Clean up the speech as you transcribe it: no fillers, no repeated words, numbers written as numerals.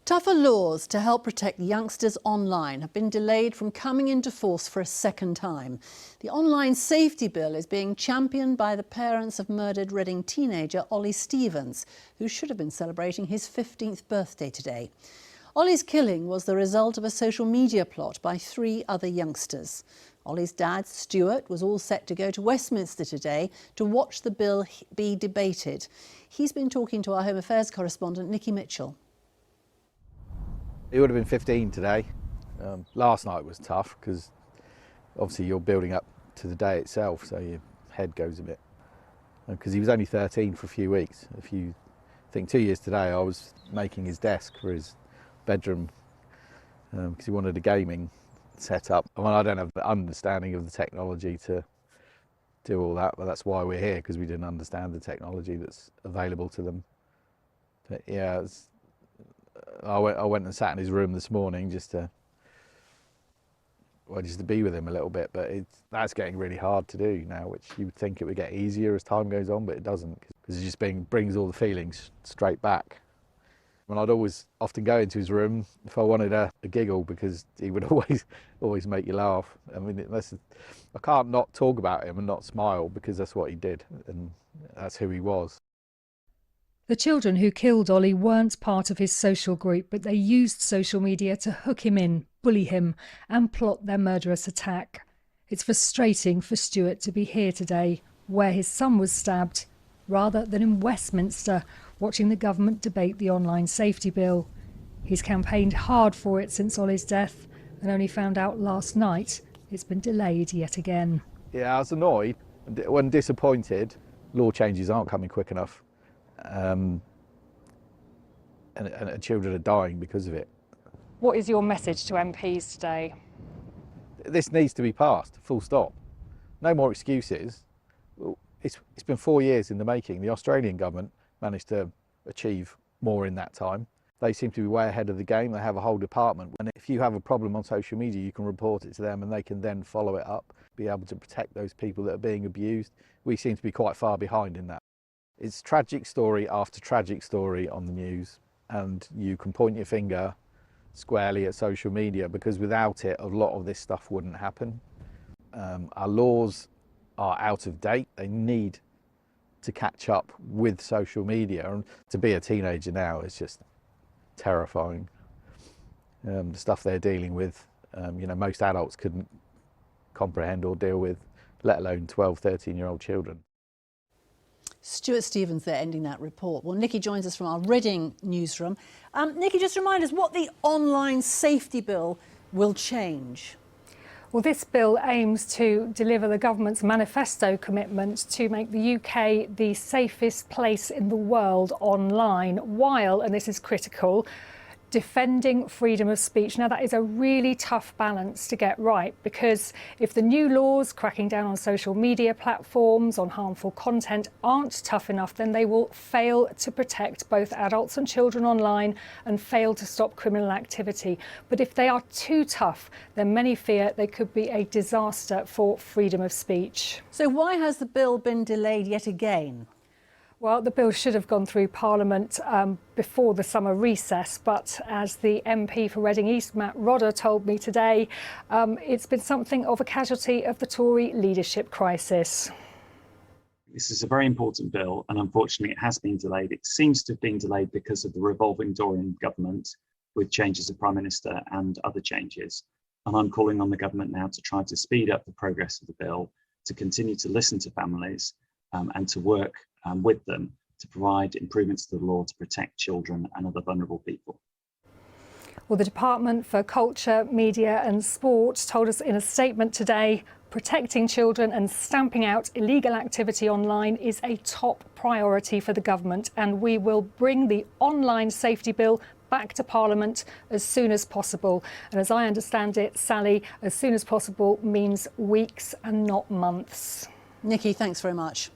Tougher laws to help protect youngsters online have been delayed from coming into force for a second time. The online safety bill is being championed by the parents of murdered Reading teenager Ollie Stevens, who should have been celebrating his 15th birthday today. Ollie's killing was the result of a social media plot by 3 other youngsters. Ollie's dad, Stuart, was all set to go to Westminster today to watch the bill be debated. He's been talking to our Home Affairs correspondent, Nikki Mitchell. He would have been 15 today. Last night was tough because obviously you're building up to the day itself, so your head goes a bit. Because he was only 13 for a few weeks. If you think 2 years today, I was making his desk for his bedroom because he wanted a gaming setup. I mean, I don't have the understanding of the technology to do all that, but that's why we're here, because we didn't understand the technology that's available to them. But yeah, I went and sat in his room this morning just to be with him a little bit, but that's getting really hard to do now, which you would think it would get easier as time goes on, but it doesn't, because it just brings all the feelings straight back. And I'd often go into his room if I wanted a giggle, because he would always make you laugh. I mean, I can't not talk about him and not smile, because that's what he did and that's who he was. The children who killed Ollie weren't part of his social group, but they used social media to hook him in, bully him and plot their murderous attack. It's frustrating for Stuart to be here today, where his son was stabbed, rather than in Westminster, watching the government debate the online safety bill. He's campaigned hard for it since Ollie's death and only found out last night it's been delayed yet again. Yeah, I was annoyed and disappointed. Law changes aren't coming quick enough. And children are dying because of it. What is your message to MPs today? This needs to be passed, full stop. No more excuses. It's been 4 years in the making. The Australian government managed to achieve more in that time. They seem to be way ahead of the game. They have a whole department. And if you have a problem on social media, you can report it to them and they can then follow it up, be able to protect those people that are being abused. We seem to be quite far behind in that. It's tragic story after tragic story on the news, and you can point your finger squarely at social media, because without it, a lot of this stuff wouldn't happen. Our laws are out of date. They need to catch up with social media, and to be a teenager now is just terrifying. The stuff they're dealing with, most adults couldn't comprehend or deal with, let alone 12, 13-year-old children. Stuart Stevens there ending that report. Well, Nikki joins us from our Reading newsroom. Nikki, just remind us what the online safety bill will change. Well, this bill aims to deliver the government's manifesto commitment to make the UK the safest place in the world online, while, and this is critical, defending freedom of speech. Now, that is a really tough balance to get right, because if the new laws cracking down on social media platforms, on harmful content, aren't tough enough, then they will fail to protect both adults and children online and fail to stop criminal activity. But if they are too tough, then many fear they could be a disaster for freedom of speech. So why has the bill been delayed yet again? Well, the bill should have gone through Parliament before the summer recess, but as the MP for Reading East, Matt Rodder, told me today, it's been something of a casualty of the Tory leadership crisis. This is a very important bill, and unfortunately it has been delayed. It seems to have been delayed because of the revolving door in government, with changes of Prime Minister and other changes. And I'm calling on the government now to try to speed up the progress of the bill, to continue to listen to families and to work with them to provide improvements to the law to protect children and other vulnerable people. Well, the Department for Culture, Media and Sport told us in a statement today, protecting children and stamping out illegal activity online is a top priority for the government, and we will bring the online safety bill back to Parliament as soon as possible. And as I understand it, Sally, as soon as possible means weeks and not months. Nikki, thanks very much.